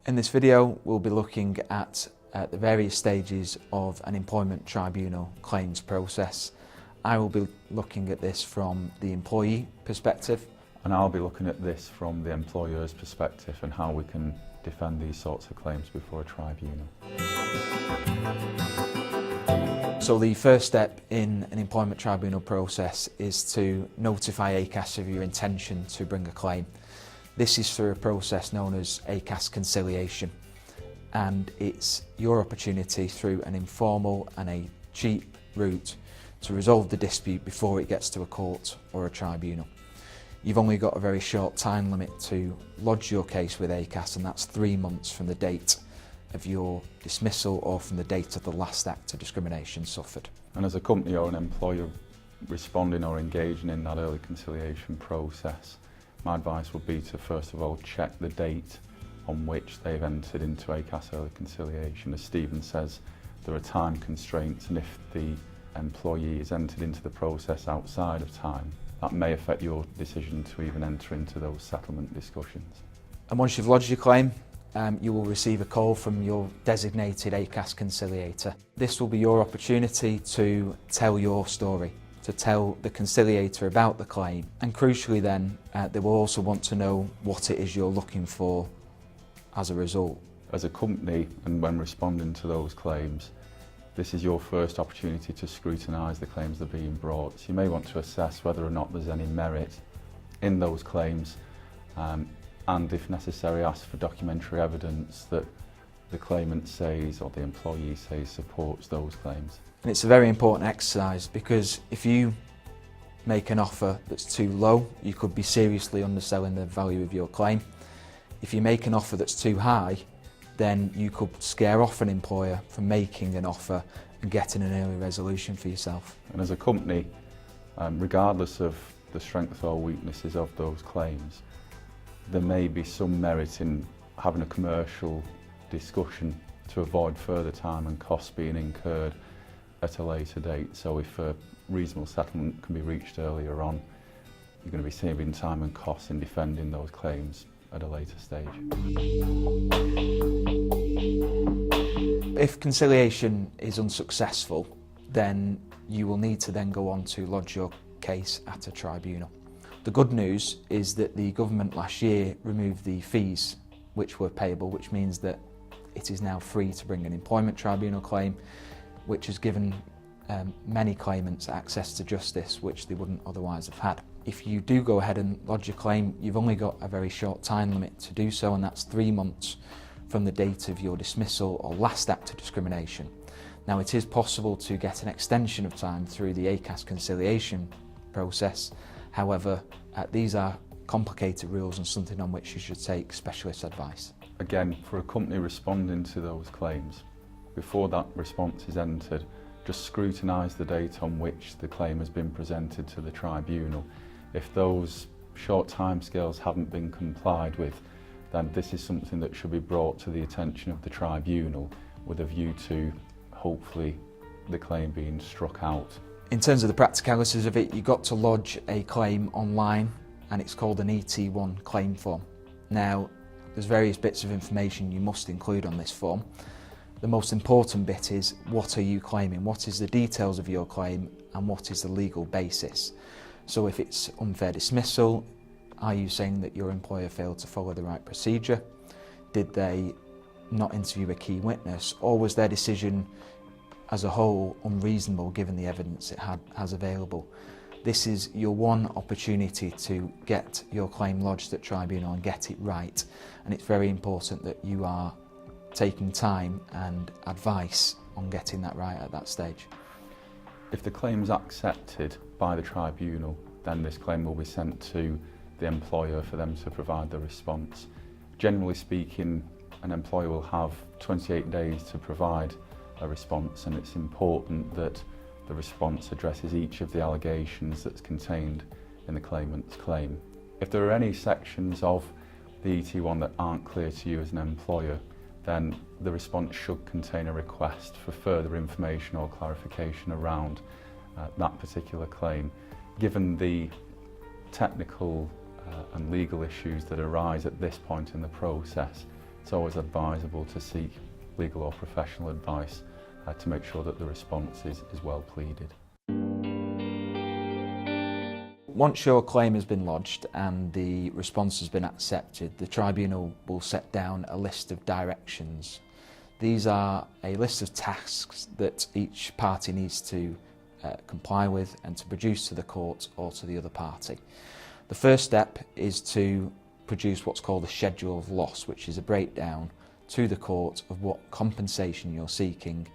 In this video, we'll be looking at the various stages of an employment tribunal claims process. I will be looking at this from the employee perspective. And I'll be looking at this from the employer's perspective and how we can defend these sorts of claims before a tribunal. So the first step in an employment tribunal process is to notify ACAS of your intention to bring a claim. This is through a process known as ACAS conciliation, and it's your opportunity through an informal and a cheap route to resolve the dispute before it gets to a court or a tribunal. You've only got a very short time limit to lodge your case with ACAS, and that's 3 months from the date of your dismissal or from the date of the last act of discrimination suffered. And as a company or an employer responding or engaging in that early conciliation process, my advice would be to first of all check the date on which they've entered into ACAS early conciliation. As Stephen says, there are time constraints, and if the employee is entered into the process outside of time, that may affect your decision to even enter into those settlement discussions. And once you've lodged your claim, you will receive a call from your designated ACAS conciliator. This will be your opportunity to tell your story, to tell the conciliator about the claim, and crucially then they will also want to know what it is you're looking for as a result. As a company, and when responding to those claims, this is your first opportunity to scrutinise the claims that are being brought. So you may want to assess whether or not there's any merit in those claims, and if necessary ask for documentary evidence that the claimant says or the employee says supports those claims. And it's a very important exercise, because if you make an offer that's too low, you could be seriously underselling the value of your claim. If you make an offer that's too high, then you could scare off an employer from making an offer and getting an early resolution for yourself. And as a company, regardless of the strengths or weaknesses of those claims, there may be some merit in having a commercial discussion to avoid further time and costs being incurred at a later date. So if a reasonable settlement can be reached earlier on, you're going to be saving time and costs in defending those claims at a later stage. If conciliation is unsuccessful, then you will need to then go on to lodge your case at a tribunal. The good news is that the government last year removed the fees which were payable, which means that it is now free to bring an employment tribunal claim, which has given many claimants access to justice which they wouldn't otherwise have had. If you do go ahead and lodge your claim, you've only got a very short time limit to do so, and that's 3 months from the date of your dismissal or last act of discrimination. Now, it is possible to get an extension of time through the ACAS conciliation process. However, these are complicated rules and something on which you should take specialist advice. Again, for a company responding to those claims, before that response is entered, just scrutinise the date on which the claim has been presented to the tribunal. If those short timescales haven't been complied with, then this is something that should be brought to the attention of the tribunal with a view to hopefully the claim being struck out. In terms of the practicalities of it, you've got to lodge a claim online, and it's called an ET1 claim form. Now, there's various bits of information you must include on this form. The most important bit is, what are you claiming? What is the details of your claim, and what is the legal basis? So if it's unfair dismissal, are you saying that your employer failed to follow the right procedure? Did they not interview a key witness? Or was their decision as a whole unreasonable given the evidence it has available? This is your one opportunity to get your claim lodged at tribunal and get it right. And it's very important that you are taking time and advice on getting that right at that stage. If the claim is accepted by the tribunal, then this claim will be sent to the employer for them to provide the response. Generally speaking, an employer will have 28 days to provide a response, and it's important that the response addresses each of the allegations that's contained in the claimant's claim. If there are any sections of the ET1 that aren't clear to you as an employer, then the response should contain a request for further information or clarification around that particular claim. Given the technical and legal issues that arise at this point in the process, it's always advisable to seek legal or professional advice to make sure that the response is well pleaded. Once your claim has been lodged and the response has been accepted, the tribunal will set down a list of directions. These are a list of tasks that each party needs to comply with and to produce to the court or to the other party. The first step is to produce what's called a schedule of loss, which is a breakdown to the court of what compensation you're seeking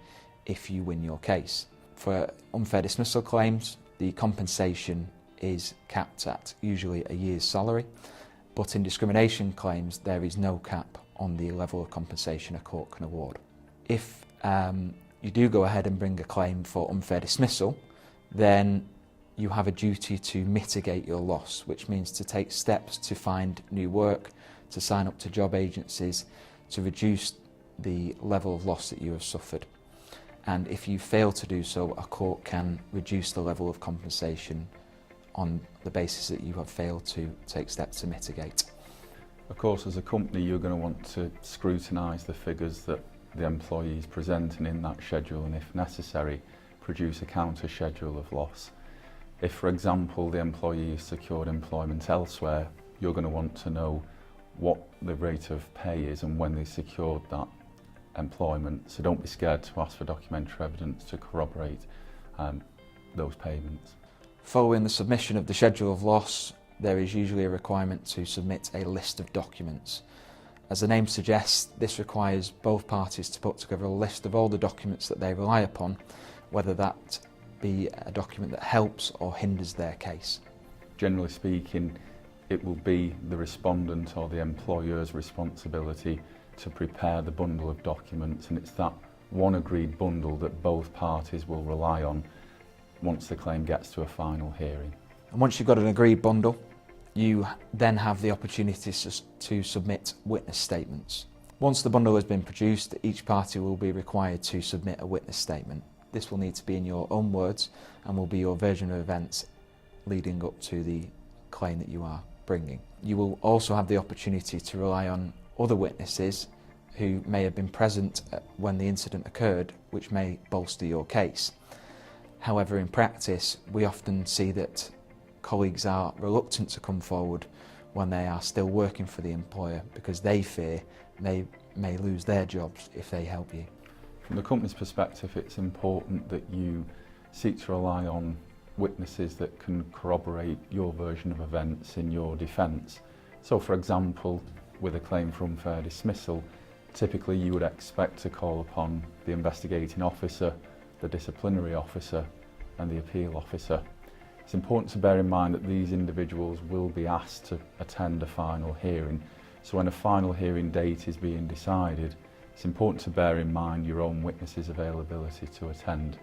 if you win your case. For unfair dismissal claims, the compensation is capped at usually a year's salary, but in discrimination claims there is no cap on the level of compensation a court can award. If you do go ahead and bring a claim for unfair dismissal, then you have a duty to mitigate your loss, which means to take steps to find new work, to sign up to job agencies, to reduce the level of loss that you have suffered. And if you fail to do so, a court can reduce the level of compensation on the basis that you have failed to take steps to mitigate. Of course, as a company, you're going to want to scrutinise the figures that the employee is presenting in that schedule, and if necessary, produce a counter schedule of loss. If, for example, the employee has secured employment elsewhere, you're going to want to know what the rate of pay is and when they secured that employment. So don't be scared to ask for documentary evidence to corroborate those payments. Following the submission of the schedule of loss, there is usually a requirement to submit a list of documents. As the name suggests, this requires both parties to put together a list of all the documents that they rely upon, whether that be a document that helps or hinders their case. Generally speaking, it will be the respondent or the employer's responsibility to prepare the bundle of documents, and it's that one agreed bundle that both parties will rely on once the claim gets to a final hearing. And once you've got an agreed bundle, you then have the opportunity to submit witness statements. Once the bundle has been produced, each party will be required to submit a witness statement. This will need to be in your own words and will be your version of events leading up to the claim that you are bringing. You will also have the opportunity to rely on other witnesses who may have been present when the incident occurred, which may bolster your case. However, in practice, we often see that colleagues are reluctant to come forward when they are still working for the employer because they fear they may lose their jobs if they help you. From the company's perspective, it's important that you seek to rely on witnesses that can corroborate your version of events in your defence. So, for example, with a claim for unfair dismissal, typically you would expect to call upon the investigating officer, the disciplinary officer and the appeal officer. It's important to bear in mind that these individuals will be asked to attend a final hearing. So when a final hearing date is being decided, it's important to bear in mind your own witnesses' availability to attend.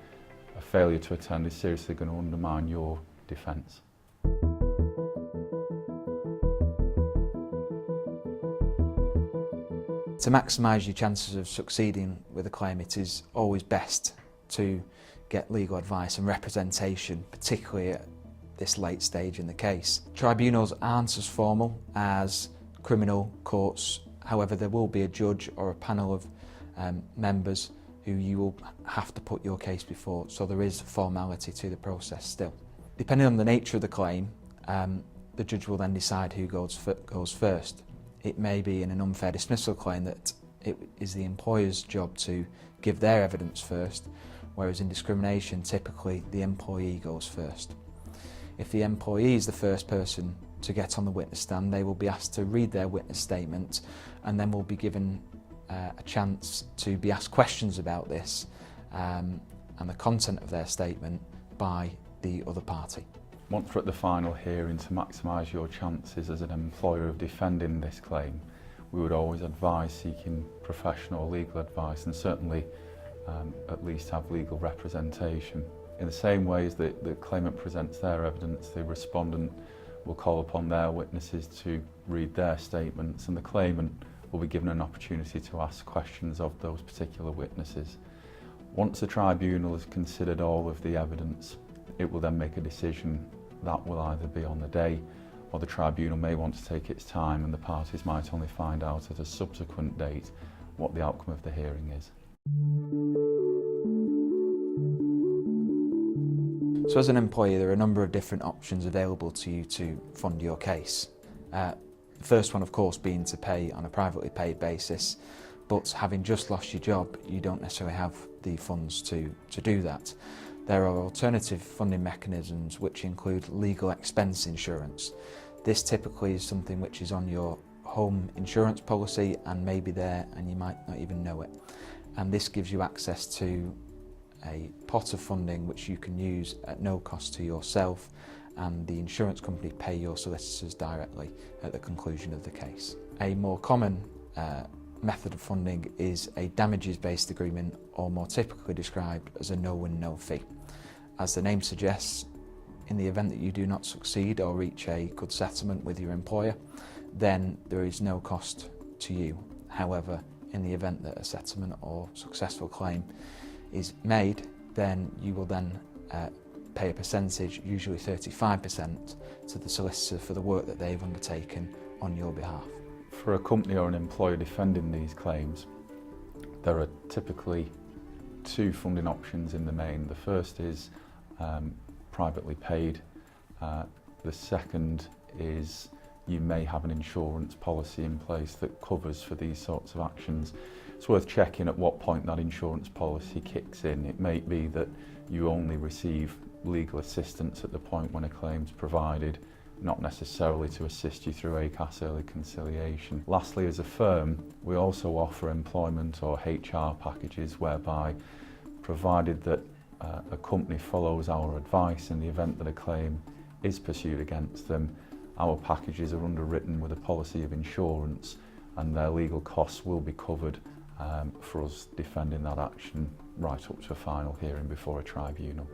A failure to attend is seriously going to undermine your defence. To maximise your chances of succeeding with a claim, it is always best to get legal advice and representation, particularly at this late stage in the case. Tribunals aren't as formal as criminal courts, however there will be a judge or a panel of members who you will have to put your case before, so there is formality to the process still. Depending on the nature of the claim, the judge will then decide who goes first. It may be in an unfair dismissal claim that it is the employer's job to give their evidence first, whereas in discrimination, typically the employee goes first. If the employee is the first person to get on the witness stand, they will be asked to read their witness statement and then will be given a chance to be asked questions about this and the content of their statement by the other party. Once we're at the final hearing, to maximise your chances as an employer of defending this claim, we would always advise seeking professional legal advice and certainly at least have legal representation. In the same way as the claimant presents their evidence, the respondent will call upon their witnesses to read their statements, and the claimant will be given an opportunity to ask questions of those particular witnesses. Once the tribunal has considered all of the evidence, it will then make a decision that will either be on the day or the tribunal may want to take its time and the parties might only find out at a subsequent date what the outcome of the hearing is. So as an employer, there are a number of different options available to you to fund your case. The first one, of course, being to pay on a privately paid basis, but having just lost your job, you don't necessarily have the funds to do that. There are alternative funding mechanisms which include legal expense insurance. This typically is something which is on your home insurance policy and may be there and you might not even know it. And this gives you access to a pot of funding which you can use at no cost to yourself, and the insurance company pay your solicitors directly at the conclusion of the case. A more common method of funding is a damages-based agreement, or more typically described as a no-win, no-fee. As the name suggests, in the event that you do not succeed or reach a good settlement with your employer, then there is no cost to you. However, in the event that a settlement or successful claim is made, then you will then pay a percentage, usually 35%, to the solicitor for the work that they've undertaken on your behalf. For a company or an employer defending these claims, there are typically two funding options in the main. The first is privately paid. The second is you may have an insurance policy in place that covers for these sorts of actions. It's worth checking at what point that insurance policy kicks in. It may be that you only receive legal assistance at the point when a claim's provided, not necessarily to assist you through ACAS early conciliation. Lastly, as a firm, we also offer employment or HR packages whereby, provided that a company follows our advice in the event that a claim is pursued against them, our packages are underwritten with a policy of insurance and their legal costs will be covered for us defending that action right up to a final hearing before a tribunal.